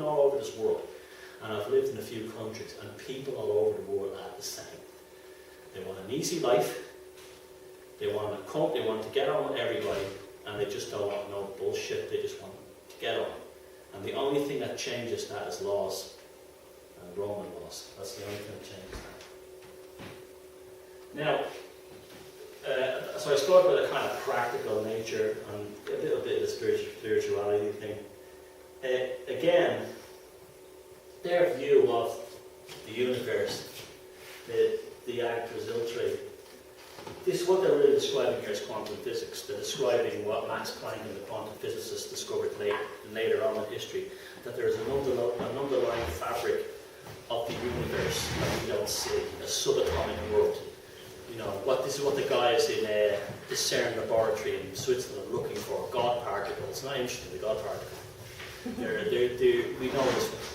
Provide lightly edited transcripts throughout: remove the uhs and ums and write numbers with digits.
been all over this world, and I've lived in a few countries, and people all over the world are the same. They want an easy life, they want to get on with everybody, and they just don't want no bullshit, they just want to get on. And the only thing that changes that is laws, and Roman laws. That's the only thing that changes that. Now, so I spoke about a kind of practical nature and a little bit of the spirituality thing. Again, their view of the universe, the act resultare, this is what they're really describing here as quantum physics. They're describing what Max Planck and the quantum physicists discovered later on in history, that there is an underlying fabric of the universe that we don't see, a subatomic world. You know, this is what the guys in the CERN laboratory in Switzerland are looking for, God particles. Not interested in the God particle. We know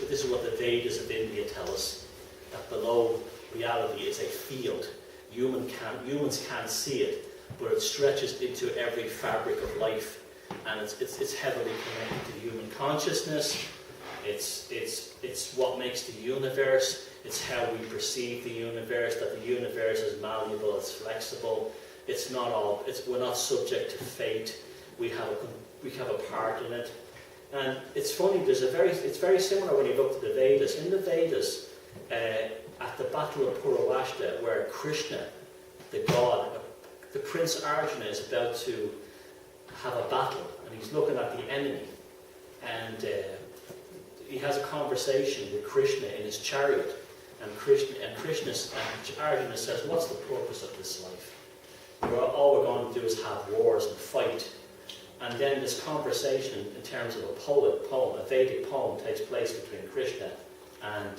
this is what the Vedas of India tell us, that below reality is a field. Humans can't see it, but it stretches into every fabric of life, and it's heavily connected to human consciousness. It's what makes the universe. It's how we perceive the universe. That the universe is malleable. It's flexible. We're not subject to fate. We have a part in it. And it's funny. It's very similar when you look at the Vedas. In the Vedas, at the Battle of Purvashta, where Krishna, the god, the Prince Arjuna, is about to have a battle, and he's looking at the enemy, and he has a conversation with Krishna in his chariot, and Arjuna says, "What's the purpose of this life? All we're going to do is have wars and fight." And then this conversation, in terms of a Vedic poem, takes place between Krishna and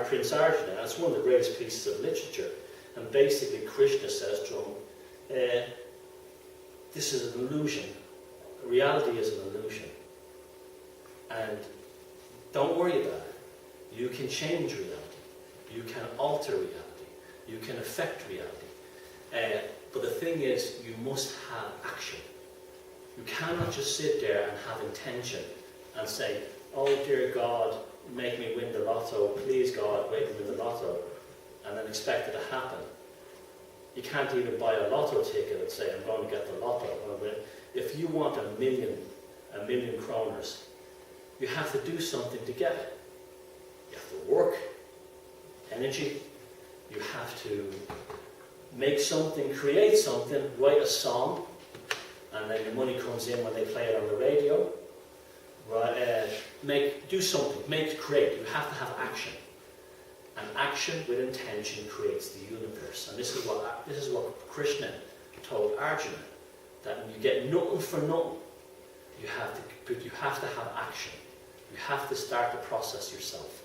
Prince Arjuna. And it's one of the greatest pieces of literature. And basically Krishna says to him, this is an illusion. Reality is an illusion. And don't worry about it. You can change reality. You can alter reality. You can affect reality. But the thing is, you must have action. You cannot just sit there and have intention and say, "Oh dear God, make me win the lotto, please God, make me win the lotto," and then expect it to happen. You can't even buy a lotto ticket and say, "I'm going to get the lotto." If you want a million kroners, you have to do something to get it. You have to work, energy, you have to make something, create something, write a song, and then the money comes in when they play it on the radio. Right? Do something, create. You have to have action. And action with intention creates the universe. And this is what Krishna told Arjuna, that when you get nothing for nothing, you have to have action. You have to start the process yourself.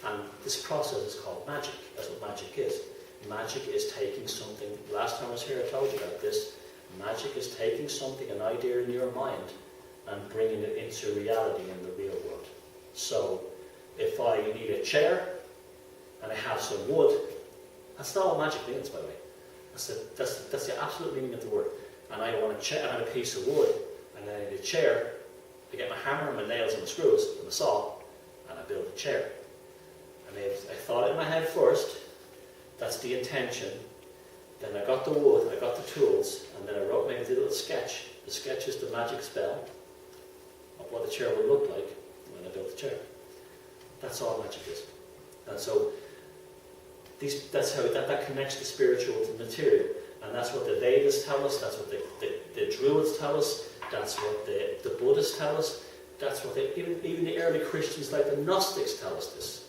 And this process is called magic. That's what magic is. Magic is taking something. Last time I was here, I told you about this. Magic is taking something, an idea in your mind, and bringing it into reality in the real world. So, if I need a chair, and I have some wood, that's not what magic means, by the way. That's the absolute meaning of the word. And I want a chair, and I have a piece of wood, and I need a chair. I get my hammer and my nails and my screws and the saw, and I build a chair. And I thought it in my head first. That's the intention. Then I got the wood, I got the tools, and then I wrote maybe a little sketch. The sketch is the magic spell of what the chair would look like when I built the chair. That's all magic is. And so that's how that connects the spiritual to the material. And that's what the Vedas tell us, that's what the Druids tell us, that's what the Buddhists tell us, that's what even the early Christians like the Gnostics tell us this.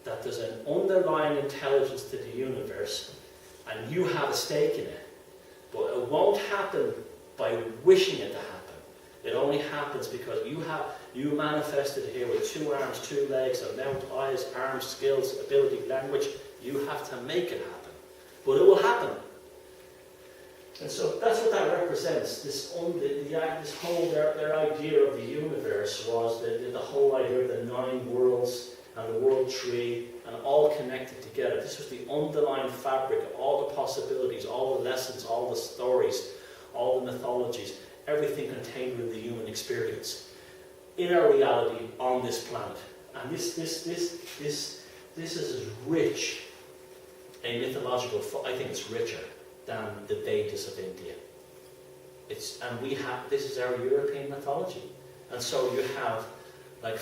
That there's an underlying intelligence to the universe, and you have a stake in it. But it won't happen by wishing it to happen. It only happens because you manifested here with 2 arms, 2 legs, a mouth, eyes, arms, skills, ability, language. You have to make it happen. But it will happen. And so that's what that represents. This whole, their idea of the universe was the whole idea of the 9 worlds and the world tree, and all connected together. This was the underlying fabric of all the possibilities, all the lessons, all the stories, all the mythologies, everything contained in the human experience. in our reality on this planet. And this is as rich a mythological, I think it's richer than the Vedas of India. This is our European mythology. And so you have, like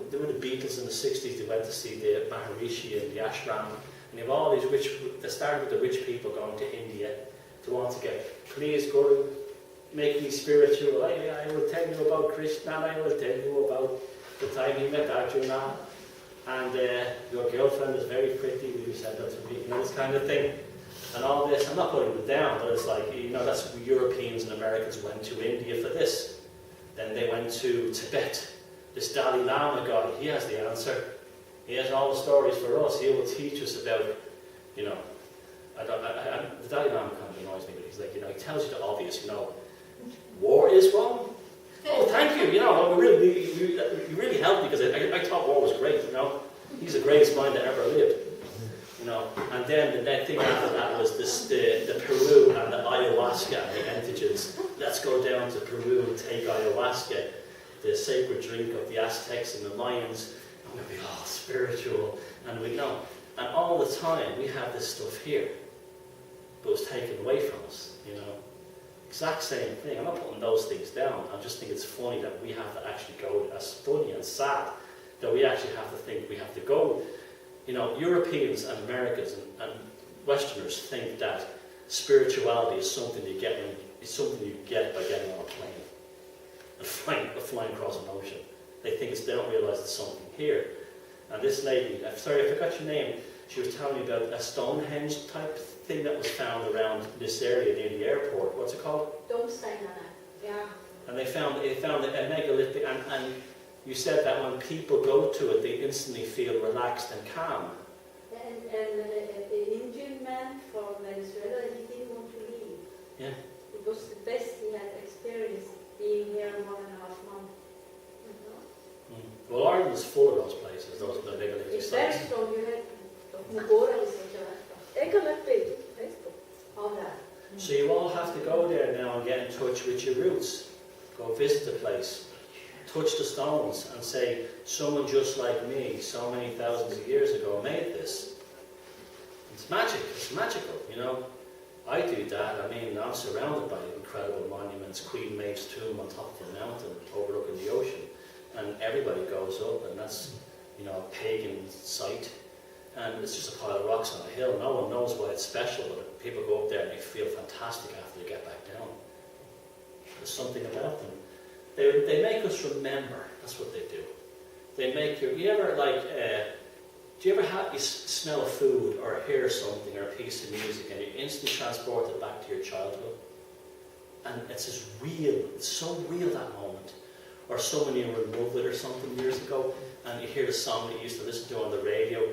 there were the Beatles in the 60s, they went to see the Maharishi and the ashram, and you have all these they started with the rich people going to India to want to get, please Guru, make me spiritual. I will tell you about Krishna, I will tell you about the time he met Arjuna, and your girlfriend is very pretty, you said that to me, this kind of thing. And all this, I'm not putting it down, but it's like, that's Europeans and Americans went to India for this. Then they went to Tibet. This Dalai Lama guy, he has the answer. He has all the stories for us. He will teach us about, the Dalai Lama kind of annoys me, but he's like, he tells you the obvious, war is wrong. Oh, thank you, you really helped me, because I thought war was great, He's the greatest mind that ever lived. And then the next thing after that was the Peru and the ayahuasca and the entheogens. Let's go down to Peru and take ayahuasca, the sacred drink of the Aztecs and the Mayans, and we'll be all spiritual. And we know. And all the time we have this stuff here, but it's taken away from us, Exact same thing. I'm not putting those things down. I just think it's funny that we have to actually go, as funny and sad, that we actually have to think we have to go. Europeans and Americans and Westerners think that spirituality is something you get by getting on a plane and flying across an ocean. They don't realise it's something here. And this lady, sorry, I forgot your name. She was telling me about a Stonehenge type thing that was found around this area near the airport. What's it called? Yeah. And they found a megalithic, and you said that when people go to it, they instantly feel relaxed and calm. And the Indian man from Venezuela, he didn't want to leave. Yeah. It was the best he had experienced being here 1.5 months. Well, Ireland is full of those places, those megalithic It's sites. very strong. You had Mugora is all that. So you all have to go there now and get in touch with your roots. Go visit the place. Touch the stones and say, someone just like me, so many thousands of years ago, made this. It's magic. It's magical, I do that. I'm surrounded by incredible monuments. Queen Maeve's tomb on top of a mountain overlooking the ocean. And everybody goes up, and that's, a pagan site. And it's just a pile of rocks on a hill. No one knows why it's special, but people go up there and they feel fantastic after they get back down. There's something about them. They make us remember. That's what they do. They make you. Do you ever smell a food or hear something or a piece of music and you're instantly transported back to your childhood? And it's as real. It's so real, that moment. Or someone you were in love with or something years ago, and you hear the song that you used to listen to on the radio.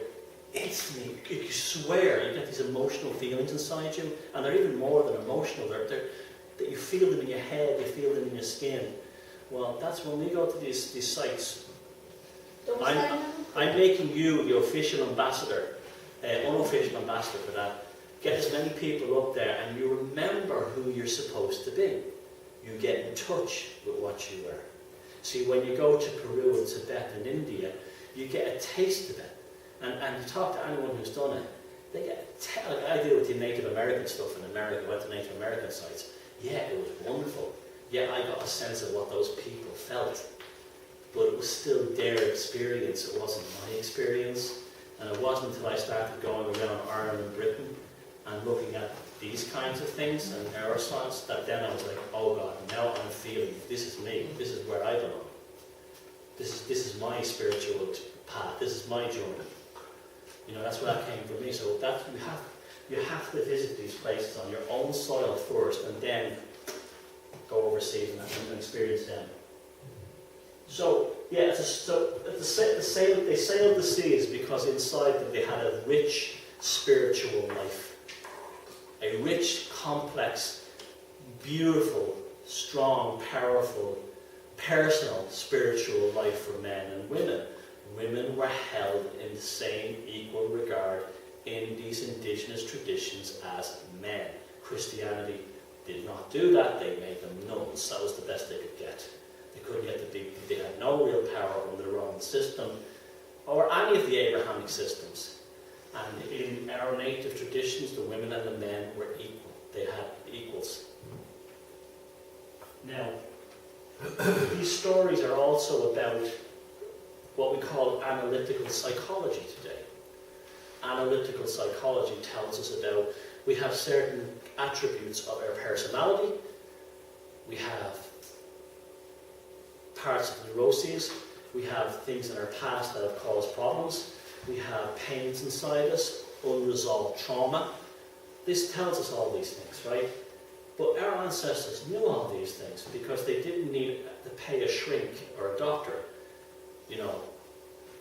Instantly, you swear, you get these emotional feelings inside you, and they're even more than emotional. That you feel them in your head, you feel them in your skin. Well, that's when we go to these sites. I'm making you the official ambassador, unofficial ambassador for that. Get as many people up there, and you remember who you're supposed to be. You get in touch with what you were. See, when you go to Peru and Tibet and India, you get a taste of it. And you talk to anyone who's done it, they get like I do with the Native American stuff in America, went to Native American sites. Yeah, it was wonderful. Yeah, I got a sense of what those people felt. But it was still their experience, it wasn't my experience. And it wasn't until I started going around Ireland and Britain and looking at these kinds of things and neuroscience that then I was like, oh God, now I'm feeling this is me, this is where I belong. This is my spiritual path, this is my journey. That's where that came from me. So that you have to visit these places on your own soil first and then go overseas and experience them. So, yeah, they sailed the seas because inside them they had a rich spiritual life. A rich, complex, beautiful, strong, powerful, personal, spiritual life for men and women. Women were held in the same equal regard in these indigenous traditions as men. Christianity did not do that. They made them nuns. That was the best they could get. They couldn't get the big. They had no willpower under the Roman system, or any of the Abrahamic systems. And in our native traditions, the women and the men were equal. They had equals. Now, these stories are also about what we call analytical psychology today. Analytical psychology tells us about, we have certain attributes of our personality, we have parts of neuroses, we have things in our past that have caused problems, we have pains inside us, unresolved trauma. This tells us all these things, right? But our ancestors knew all these things because they didn't need to pay a shrink or a doctor,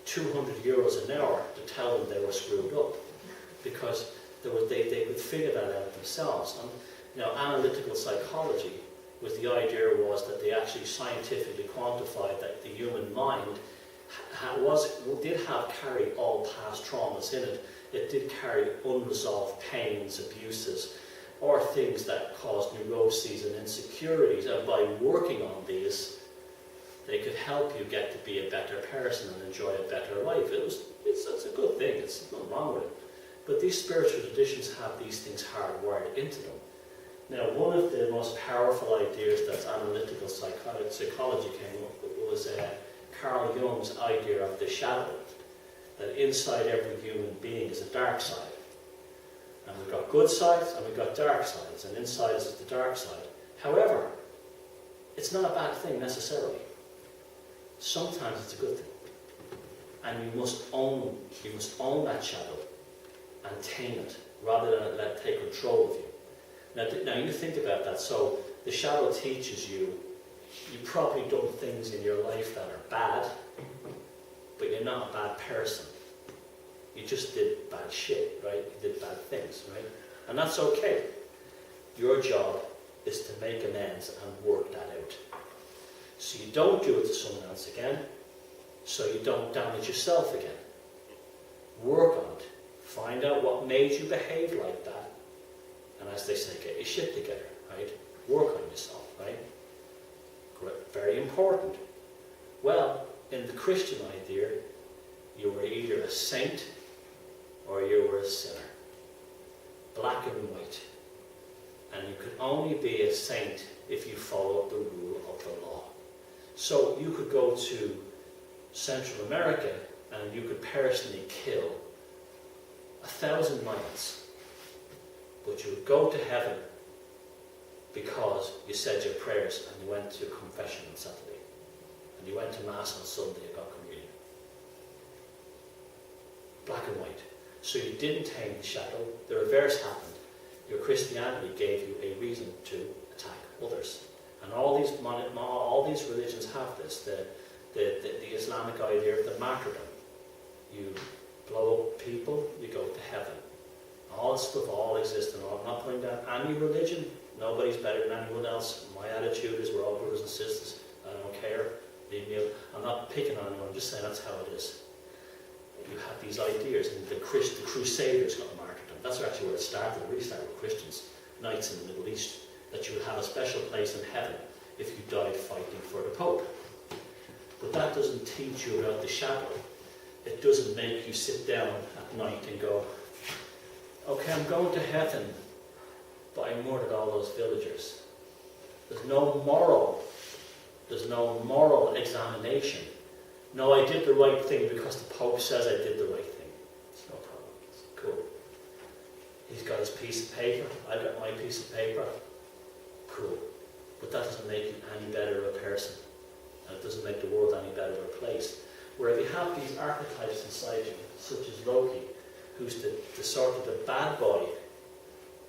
200 euros an hour to tell them they were screwed up, because they could figure that out themselves. And analytical psychology the idea was that they actually scientifically quantified that the human mind did carry all past traumas in it. It did carry unresolved pains, abuses, or things that caused neuroses and insecurities. And by working on these, they could help you get to be a better person and enjoy a better life. It's a good thing. There's nothing wrong with it. But these spiritual traditions have these things hardwired into them. Now, one of the most powerful ideas that analytical psychology came up with was Carl Jung's idea of the shadow, that inside every human being is a dark side. And we've got good sides and we've got dark sides, and inside is the dark side. However, it's not a bad thing necessarily. Sometimes it's a good thing. And you must own that shadow and tame it, rather than let it take control of you. Now you think about that. So the shadow teaches you, you've probably done things in your life that are bad, but you're not a bad person. You just did bad shit, right? You did bad things, right? And that's okay. Your job is to make amends and work that out. So you don't do it to someone else again, so you don't damage yourself again. Work on it. Find out what made you behave like that. And as they say, get your shit together, right? Work on yourself, right? Very important. Well, in the Christian idea, you were either a saint or you were a sinner. Black and white. And you could only be a saint if you followed the rule of the law. So you could go to Central America and you could personally kill 1,000 lions. But you would go to heaven because you said your prayers and you went to confession on Saturday. And you went to Mass on Sunday and got communion. Black and white. So you didn't tame the shadow. The reverse happened. Your Christianity gave you a reason to attack others. And all these religions have this. The Islamic idea of the martyrdom. You blow up people, you go to heaven. All this stuff all exists, and I'm not putting down any religion. Nobody's better than anyone else. My attitude is we're all brothers and sisters. I don't care. Leave me alone. I'm not picking on anyone. I'm just saying that's how it is. You have these ideas, and the Crusaders got martyrdom. That's actually where it started. It really started with Christians, knights in the Middle East, that you would have a special place in heaven if you died fighting for the Pope. But that doesn't teach you about the shadow. It doesn't make you sit down at night and go, okay, I'm going to heaven, but I murdered all those villagers. There's no moral examination. No, I did the right thing because the Pope says I did the right thing. It's no problem. It's cool. He's got his piece of paper. I got my piece of paper. Cool. But that doesn't make you any better of a person. And it doesn't make the world any better of a place. Where if you have these archetypes inside you, such as Loki, who's the sort of the bad boy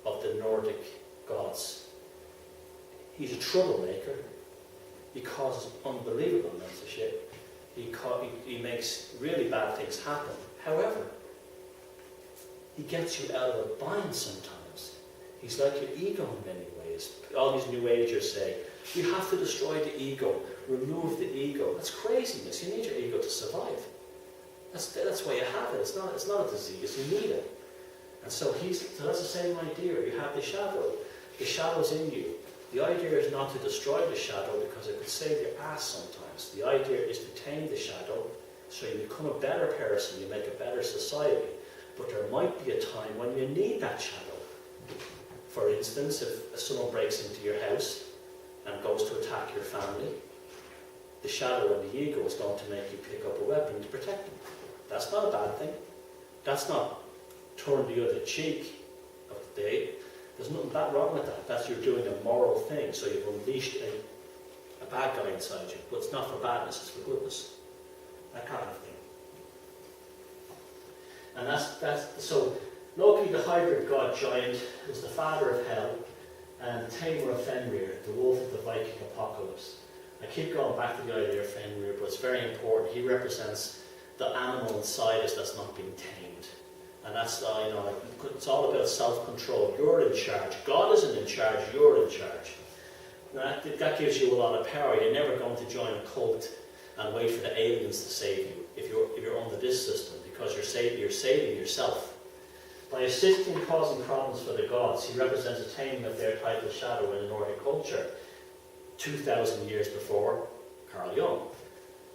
of the Nordic gods. He's a troublemaker. He causes unbelievable amounts of shit. He makes really bad things happen. However, he gets you out of a bind sometimes. He's like your ego in many ways. All these New Agers say, you have to destroy the ego, remove the ego. That's craziness. You need your ego to survive. That's why you have it. It's not a disease. You need it. And so that's the same idea. You have the shadow. The shadow's in you. The idea is not to destroy the shadow because it could save your ass sometimes. The idea is to tame the shadow, so you become a better person, you make a better society. But there might be a time when you need that shadow. For instance, if someone breaks into your house and goes to attack your family, the shadow and the ego is going to make you pick up a weapon to protect them. That's not a bad thing. That's not turn the other cheek of the day. There's nothing that wrong with that. That's you're doing a moral thing, so you've unleashed a bad guy inside you. But it's not for badness, it's for goodness. That kind of thing. And that's so Loki, the hybrid god giant, was the father of hell, and tamer of Fenrir, the wolf of the Viking apocalypse. I keep going back to the idea of Fenrir, but it's very important. He represents the animal inside us that's not being tamed. And that's, it's all about self-control. You're in charge. God isn't in charge, you're in charge. That gives you a lot of power. You're never going to join a cult and wait for the aliens to save you if you're under this system, because you're saving yourself. By assisting in causing problems for the gods, he represents a taming of their type of shadow in the Nordic culture 2,000 years before Carl Jung.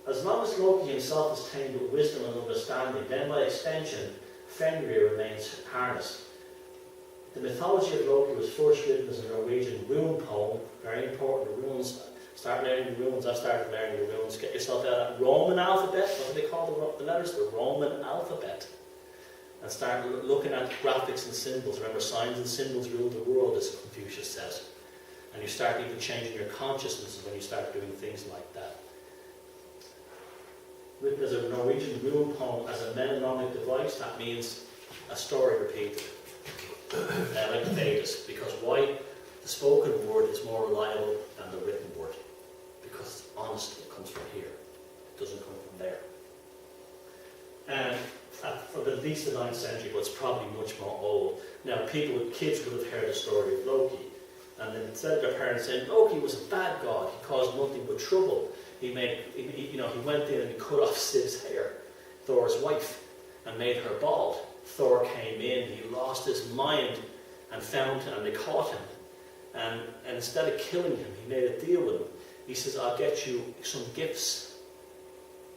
As long as Loki himself is tamed with wisdom and understanding, then by extension, Fenrir remains harnessed. The mythology of Loki was first written as a Norwegian rune poem, very important, the runes. Start learning the runes. I started learning the runes. Get yourself out Roman alphabet. What do they call the letters? The Roman alphabet. And start looking at graphics and symbols. Remember, signs and symbols rule the world, as Confucius says. And you start even changing your consciousness when you start doing things like that. Written as a Norwegian rune poem as a mnemonic device, that means a story repeated. Like the Vedas. Because why? The spoken word is more reliable than the written word. Because honesty comes from here. It doesn't come from there. And for at least the 9th century, but it's probably much more old. Now, kids would have heard the story of Loki. And then instead of their parents saying, Loki was a bad god, he caused nothing but trouble. He went in and he cut off Siv's hair, Thor's wife, and made her bald. Thor came in, he lost his mind and found him, and they caught him. And instead of killing him, he made a deal with him. He says, I'll get you some gifts.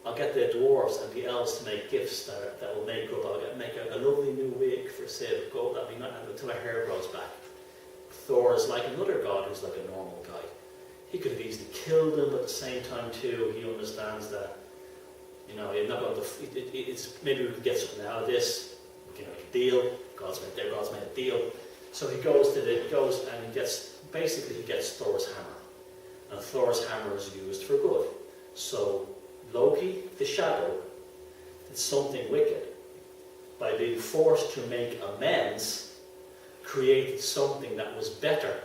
I'll get the dwarves and the elves to make gifts that will make up. I'll make a lovely new wig for Siv, gold, that'll be not until her hair grows back. Thor is like another god who's like a normal guy. He could have easily killed him, but at the same time too, he understands that, you're not going to. Maybe we can get something out of this. We can make a deal. God's made a deal. So he goes and he gets Thor's hammer, and Thor's hammer is used for good. So Loki, the shadow, did something wicked. By being forced to make amends, created something that was better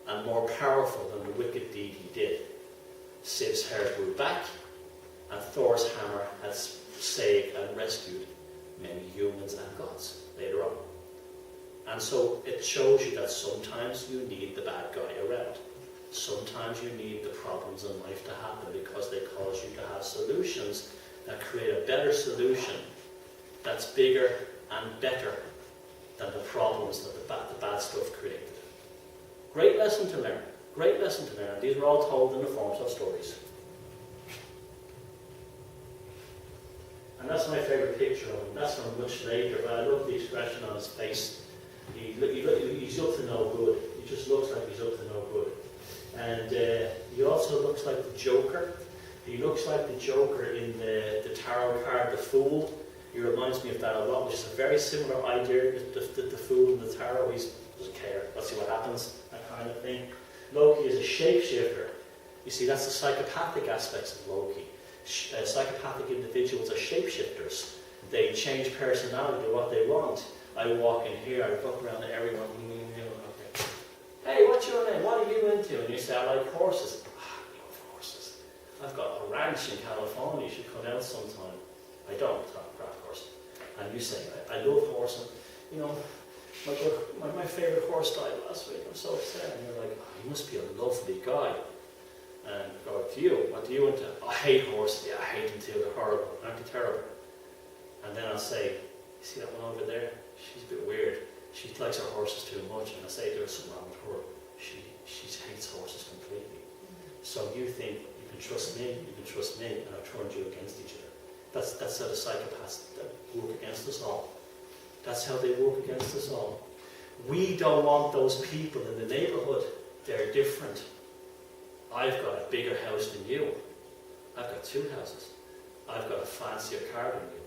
and more powerful than the wicked deed he did. Siv's hair grew back, and Thor's hammer has saved and rescued many humans and gods later on. And so it shows you that sometimes you need the bad guy around. Sometimes you need the problems in life to happen because they cause you to have solutions that create a better solution that's bigger and better than the problems that the bad stuff created. Great lesson to learn. Great lesson to learn. These were all told in the forms of stories. And that's my favourite picture of him. That's from much later, but I love the expression on his face. He's up to no good. He just looks like he's up to no good. And he also looks like the Joker. He looks like the Joker in the tarot card, the Fool. He reminds me of that a lot, which is a very similar idea. The Fool in the tarot, he doesn't care. Let's see what happens, that kind of thing. Loki is a shapeshifter. You see, that's the psychopathic aspects of Loki. Psychopathic individuals are shapeshifters. They change personality to what they want. I walk in here, I look around at everyone. Okay. Hey, what's your name? What are you into? And you say, I like horses. I love horses. I've got a ranch in California. You should come out sometime. I don't, of course. And you say, I love horses. My favourite horse died last week. I'm so upset. And you're like, you must be a lovely guy. And I go, what do you into? I hate horses. Yeah, I hate them too. They're horrible. Aren't they terrible? And then I'll say, you see that one over there? She's a bit weird. She likes her horses too much. And I say, there's something wrong with her. She hates horses completely. So you think, you can trust me, you can trust me, and I've turned you against each other. That's how the psychopaths work against us all. That's how they work against us all. We don't want those people in the neighbourhood. They're different. I've got a bigger house than you. I've got 2 houses. I've got a fancier car than you.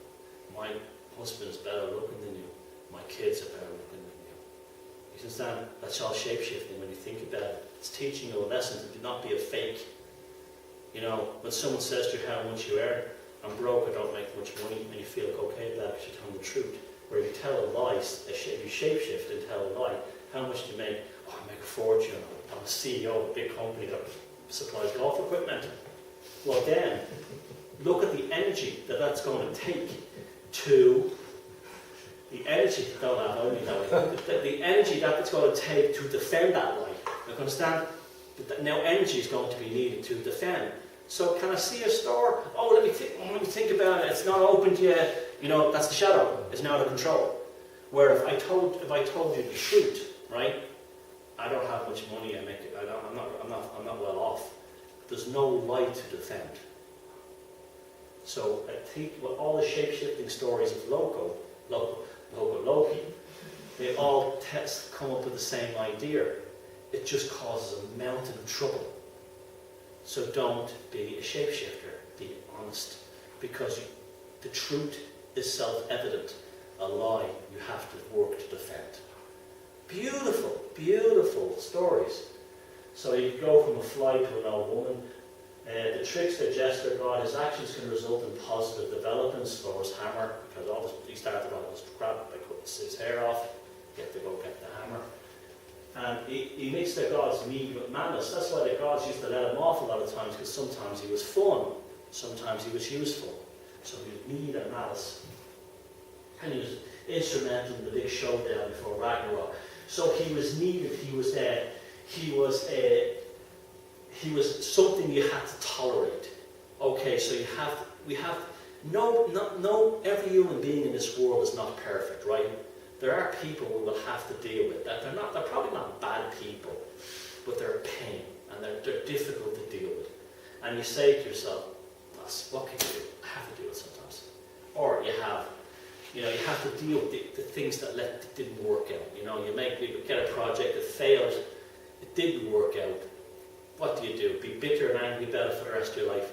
My husband's better looking than you. My kids are better looking than you. You understand? That's all shape-shifting when you think about it. It's teaching you a lesson to not be a fake. You know, when someone says to you how much you earn, I'm broke, I don't make much money, and you feel okay about it because you're telling the truth. Where you tell a lie, you shape-shift and tell a lie. How much do you make? Oh, I make a fortune. I'm a CEO of a big company that supplies golf equipment. Well then, look at the energy that that's going to take to the energy, the energy that it's going to take to defend that lie. You understand? Now energy is going to be needed to defend. So can I see a store? Oh, let me think about it. It's not opened yet. You know, that's the shadow. It's now out of control. Where if I told you the truth, right? I don't have much money. I'm not well off. There's no light to defend. So I think all the shape-shifting stories of Loki, they all come up with the same idea. It just causes a mountain of trouble. So don't be a shapeshifter. Be honest. Because the truth is self-evident. A lie you have to work to defend. Beautiful, beautiful stories. So you go from a fly to an old woman. The trickster, jester god, his actions can result in positive developments. Thors Hammer, because he started all this crap by cutting his hair off. You have to go get the hammer. And he makes the gods need with malice. That's why the gods used to let him off a lot of times, because sometimes he was fun, sometimes he was useful. So he was need and malice. And he was instrumental in the big showdown before Ragnarok. So he was needed. He was something you had to tolerate. Okay, so every human being in this world is not perfect, right? There are people we will have to deal with that. They're probably not bad people, but they're a pain and they're difficult to deal with. And you say to yourself, what can you do? I have to do it sometimes. Or you have to deal with the things that didn't work out. You know, you get a project that failed, it didn't work out. What do you do? Be bitter and angry about it for the rest of your life?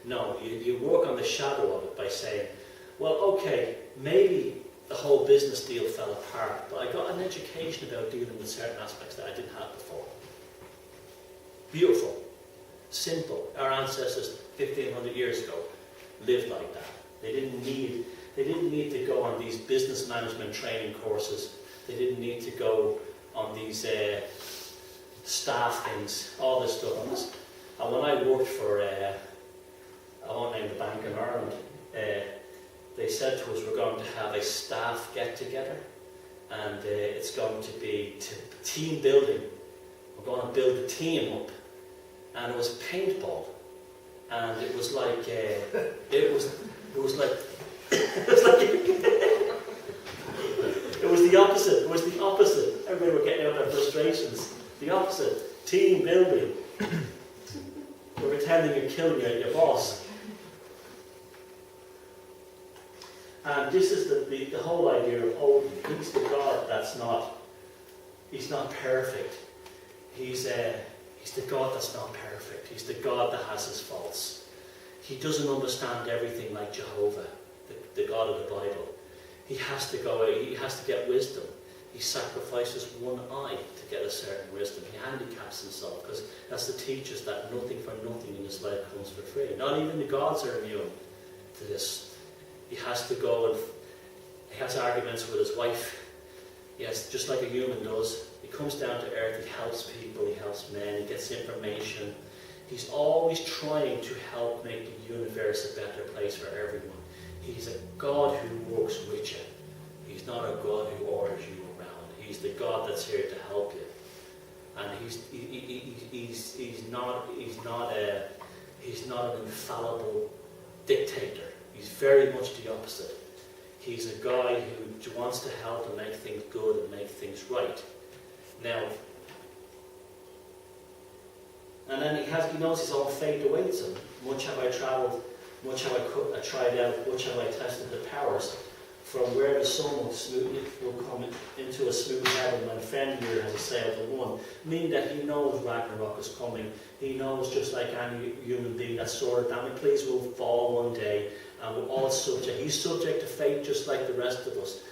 No, you work on the shadow of it by saying, well, okay, maybe the whole business deal fell apart, but I got an education about dealing with certain aspects that I didn't have before. Beautiful. Simple. Our ancestors 1,500 years ago lived like that. They didn't need to go on these business management training courses. They didn't need to go on these staff things, all this stuff. And when I worked for, I won't name the bank in Ireland, they said to us, we're going to have a staff get-together, and it's going to be team building. We're going to build a team up. And it was paintball. And it was like, it was the opposite. It was the opposite. Everybody were getting out their frustrations. The opposite. Team building. We're pretending you're killing your boss. And this is the whole idea of Odin. He's the god he's not perfect. He's the god that's not perfect. He's the god that has his faults. He doesn't understand everything like Jehovah, the God of the Bible. He has to get wisdom. He sacrifices one eye to get a certain wisdom. He handicaps himself, because that's to teach us that nothing for nothing in this life comes for free. Not even the gods are immune to this. He has to go and he has arguments with his wife. Yes, just like a human does. He comes down to earth, he helps people, he helps men, he gets information. He's always trying to help make the universe a better place for everyone. He's a God who works with you. He's not a God who orders you around. He's the God that's here to help you. And he's not an infallible dictator. He's very much the opposite. He's a guy who wants to help and make things good and make things right. Now, And then he knows his own fate awaits him. Much have I travelled, much have I tried out, much have I tested the powers. From where the sun will come into a smooth heaven when Fenrir has assailed the one. Meaning that he knows Ragnarok is coming. He knows, just like any human being, that sword of Damocles will fall one day, and we're all subject. He's subject to fate just like the rest of us.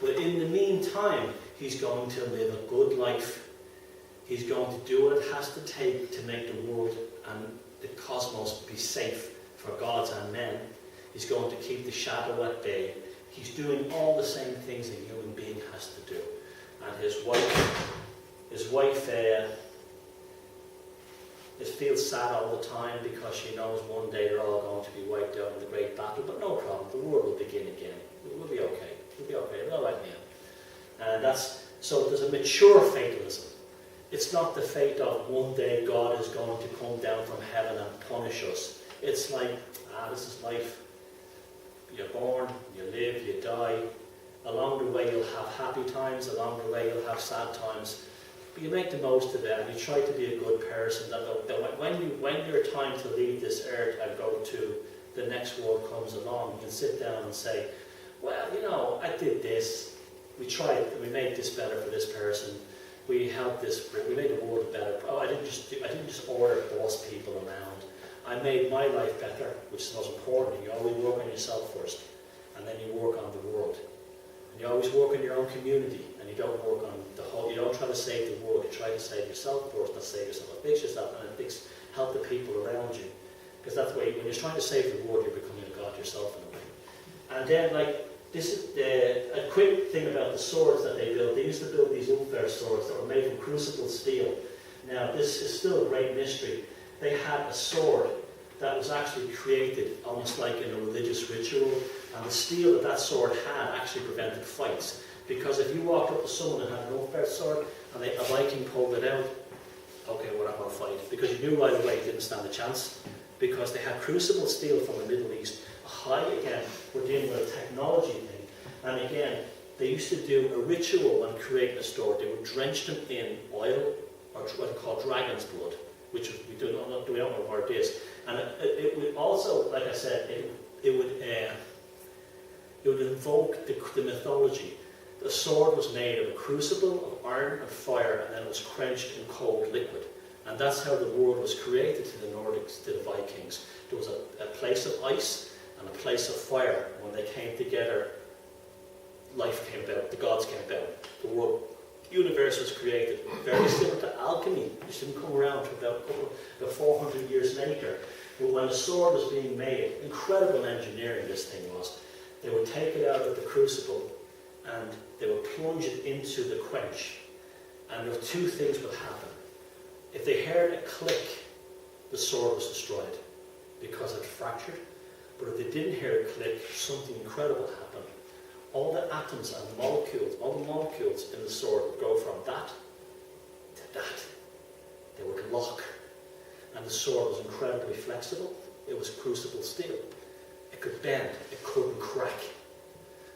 But in the meantime, he's going to live a good life. He's going to do what it has to take to make the world and the cosmos be safe for gods and men. He's going to keep the shadow at bay. He's doing all the same things a human being has to do. And his wife feels sad all the time because she knows one day they're all going to be wiped out in the great battle. But no problem, the war will begin again. We'll be okay. We'll be okay. We're all right now. And so there's a mature fatalism. It's not the fate of one day God is going to come down from heaven and punish us. It's like, this is life. You're born, you live, you die. Along the way you'll have happy times, along the way you'll have sad times. But you make the most of it and you try to be a good person. That when your time to leave this earth and go to the next world comes along, you can sit down and say, well, I did this. We tried, we made this better for this person. We helped this, we made the world better. I didn't just order boss people around. I made my life better, which is the most important. You always work on yourself first, and then you work on the world. And you always work in your own community, and you don't work on the whole. You don't try to save the world. You try to save yourself first, not save yourself. Fix yourself, and help the people around you. Because that's the way, when you're trying to save the world, you're becoming a god yourself in a way. And then, this is a quick thing about the swords that they built. They used to build these unfair swords that were made from crucible steel. Now, this is still a great mystery. They had a sword that was actually created almost like in a religious ritual, and the steel that sword had actually prevented fights. Because if you walked up to someone and had an unfair sword, and a Viking pulled it out, okay, we're not going to fight. Because you knew right away you didn't stand a chance. Because they had crucible steel from the Middle East. Again, we're dealing with a technology thing. And again, they used to do a ritual when creating a sword. They would drench them in oil, or what they call dragon's blood, which we don't know what it is. And it would also, like I said, it would invoke the mythology. The sword was made of a crucible of iron and fire, and then it was quenched in cold liquid. And that's how the world was created to the Nordics, to the Vikings. There was a place of ice and a place of fire. When they came together, life came about, the gods came about. The world, universe was created. Very similar to alchemy, which didn't come around for about 400 years later. But when a sword was being made, incredible engineering this thing was. They would take it out of the crucible and they would plunge it into the quench. And there were two things would happen. If they heard a click, the sword was destroyed because it fractured. But if they didn't hear a click, something incredible happened. All the atoms and molecules, all the molecules in the sword would go from that to that. They would lock. And the sword was incredibly flexible. It was crucible steel. It could bend. It couldn't crack.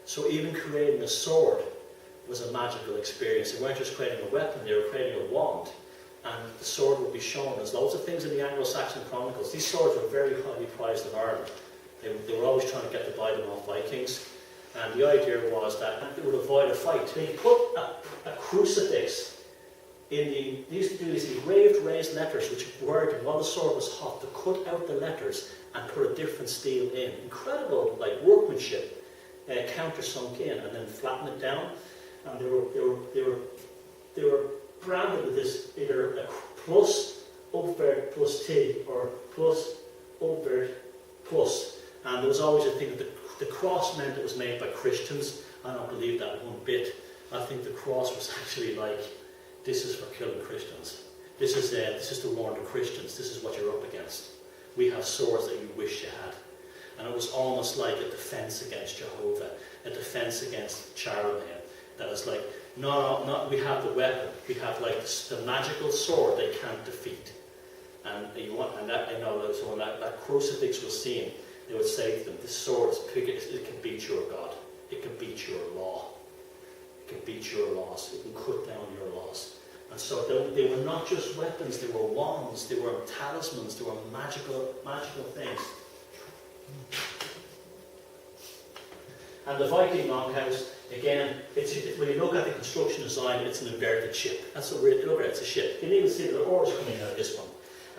So even creating a sword was a magical experience. They weren't just creating a weapon, they were creating a wand. And the sword would be shown. There's loads of things in the Anglo-Saxon chronicles. These swords were very highly prized in Ireland. They were always trying to get to buy them off Vikings. And the idea was that they would avoid a fight. They put a crucifix they used to do these engraved raised letters which were, while the sword was hot, to cut out the letters and put a different steel in. Incredible, workmanship, countersunk in, and then flatten it down. And they were branded with this either a plus Ulfberg plus T or plus Ulfberg plus. And there was always a thing that the cross meant it was made by Christians. I don't believe that one bit. I think the cross was actually this is for killing Christians. This is to warn the Christians. This is what you're up against. We have swords that you wish you had. And it was almost like a defense against Jehovah, a defense against Sheridan. That was no, we have the weapon. We have the magical sword they can't defeat. And so when that crucifix was seen, they would say to them, this sword, it can beat your God. It can beat your law. It can beat your laws. It can cut down your laws. And so they were not just weapons, they were wands, they were talismans, they were magical things. And the Viking Longhouse, again, when you look at the construction design, it's an inverted ship. That's what we're looking at, it's a ship. You can even see the oars coming out of this one.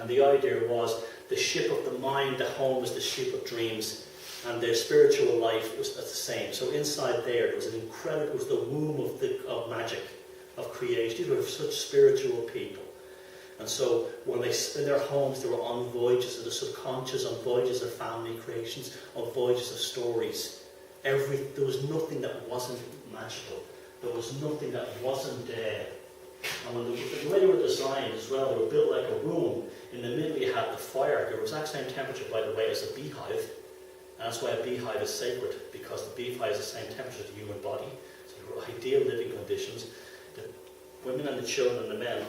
And the idea was the ship of the mind, the home is the ship of dreams, and their spiritual life was the same. So inside there was an incredible, it was the womb of magic, of creation. These were such spiritual people. And so when they in their homes, they were on voyages of the subconscious, on voyages of family creations, on voyages of stories. There was nothing that wasn't magical. There was nothing that wasn't there. And when the way they were designed as well, they were built like a room. In the middle you had the fire. They were exact same temperature, by the way, as a beehive. And that's why a beehive is sacred, because the beehive is the same temperature as the human body. So they were ideal living conditions. The women and the children and the men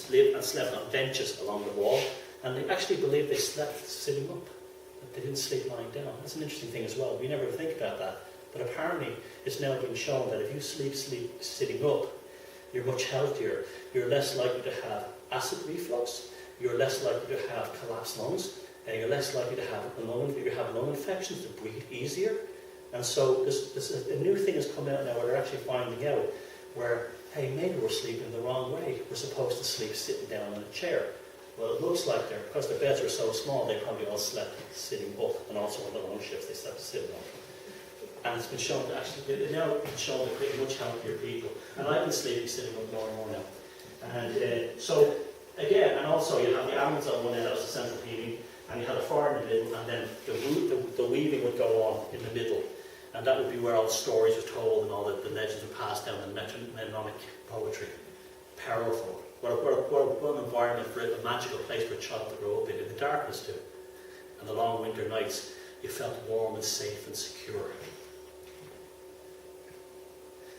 lived and slept on benches along the wall. And they actually believed they slept sitting up. They didn't sleep lying down. That's an interesting thing as well. We never think about that. But apparently it's now been shown that if you sleep sitting up, you're much healthier. You're less likely to have acid reflux. You're less likely to have collapsed lungs. And you're less likely to have lung infections, to breathe easier. And so a new thing has come out now where they're actually finding out where, hey, maybe we're sleeping the wrong way. We're supposed to sleep sitting down in a chair. Well, it looks like because the beds are so small, they probably all slept sitting up, and also on the long ships they slept sitting up. And it's been shown to actually, they've now been shown to create much healthier people. And I've been sleeping sitting up more and more now. And so, again, and also you have the animals on one end, that was the central heating, and you had a fire in the middle, and then the weaving would go on in the middle. And that would be where all the stories were told and all the legends were passed down, and mnemonic poetry. Powerful. What an environment for a magical place for a child to grow up in the darkness too. And the long winter nights, you felt warm and safe and secure.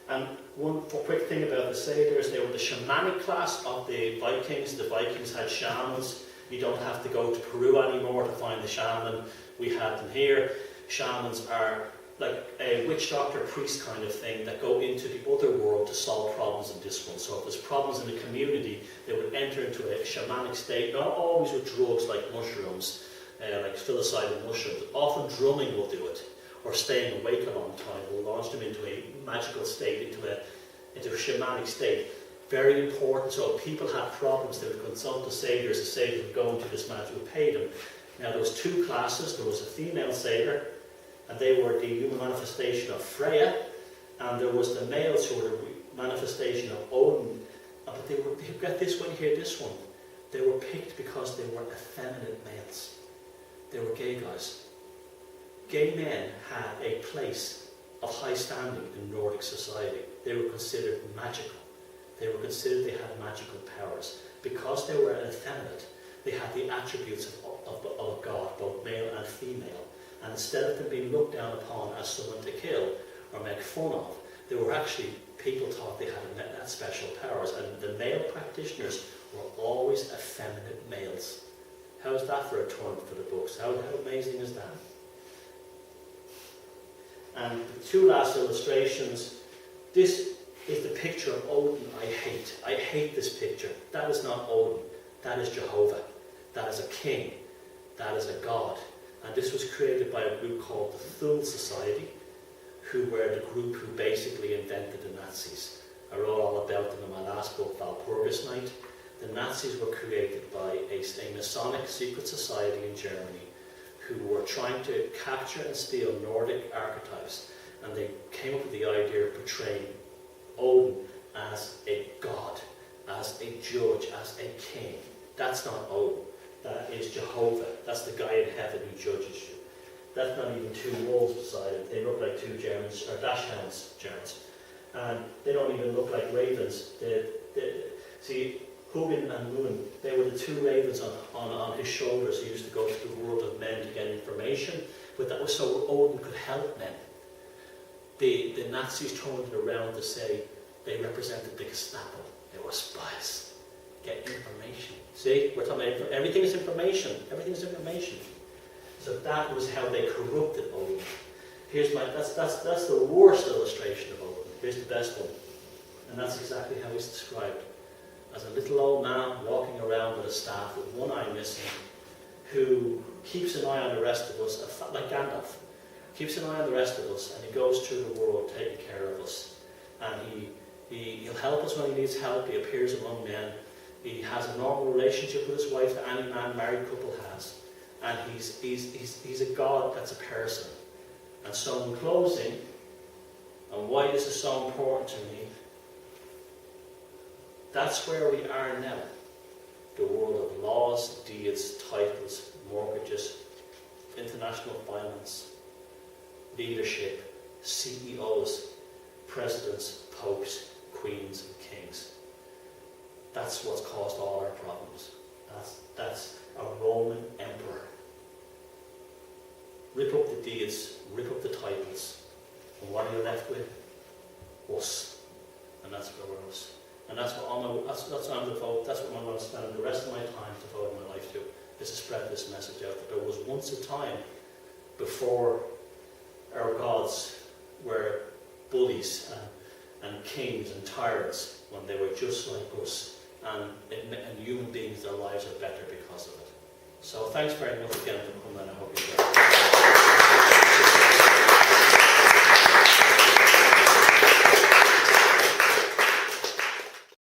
And one quick thing about the satyrs, they were the shamanic class of the Vikings. The Vikings had shamans. You don't have to go to Peru anymore to find the shaman. We had them here. Shamans are like a witch doctor priest kind of thing that go into the other world to solve problems in this one. So if there's problems in the community, they would enter into a shamanic state, not always with drugs like mushrooms, like psilocybin mushrooms. Often drumming will do it, or staying awake a long time will launch them into a magical state, into a shamanic state. Very important. So if people had problems, they would consult the satyrs. The satyrs would go into this magic, would pay them. Now there was two classes. There was a female satyr, and they were the human manifestation of Freya, and there was the males who were the manifestation of Odin. But get this when you hear this one, they were picked because they were effeminate males. They were gay guys. Gay men had a place of high standing in Nordic society. They were considered magical. They were considered they had magical powers. Because they were effeminate, they had the attributes of God, both male and female. And instead of them being looked down upon as someone to kill or make fun of, they were actually, people thought they had special powers. And the male practitioners were always effeminate males. How's that for a turn for the books? How amazing is that? And the two last illustrations. This is the picture of Odin I hate. I hate this picture. That is not Odin. That is Jehovah. That is a king. That is a god. And this was created by a group called the Thors Society, who were the group who basically invented the Nazis. I wrote all about them in my last book, Walpurgis Night. The Nazis were created by a Masonic secret society in Germany who were trying to capture and steal Nordic archetypes. And they came up with the idea of portraying Odin as a god, as a judge, as a king. That's not Odin. That is Jehovah. That's the guy in heaven who judges you. That's not even two wolves beside him. They look like two Germans, or Dachshunds, Germans. And they don't even look like ravens. See, Hugin and Moon, they were the two ravens on his shoulders. He used to go to the world of men to get information, but that was so Odin could help men. The Nazis turned it around to say they represented the Gestapo. They were spies. Get information. See, we're talking about everything is information. Everything is information. So that was how they corrupted Odin. That's the worst illustration of Odin. Here's the best one. And that's exactly how he's described. as a little old man walking around with a staff with one eye missing, who keeps an eye on the rest of us, like Gandalf, keeps an eye on the rest of us, and he goes through the world taking care of us. And he'll help us when he needs help. He appears among men. He has a normal relationship with his wife that any married couple has. And he's a God that's a person. And so in closing, and why this is so important to me, that's where we are now. The world of laws, deeds, titles, mortgages, international finance, leadership, CEOs, presidents, popes, queens, and kings. That's what's caused all our problems. That's a Roman emperor. Rip up the deeds, rip up the titles, and what are you left with? Us. And that's where we're us. And that's what I'm going to spend the rest of my time devoting my life to, is to spread this message out. That there was once a time before our gods were bullies and kings and tyrants, when they were just like us, and human beings, their lives are better because of it. So thanks very much again for coming, and I hope you enjoy it.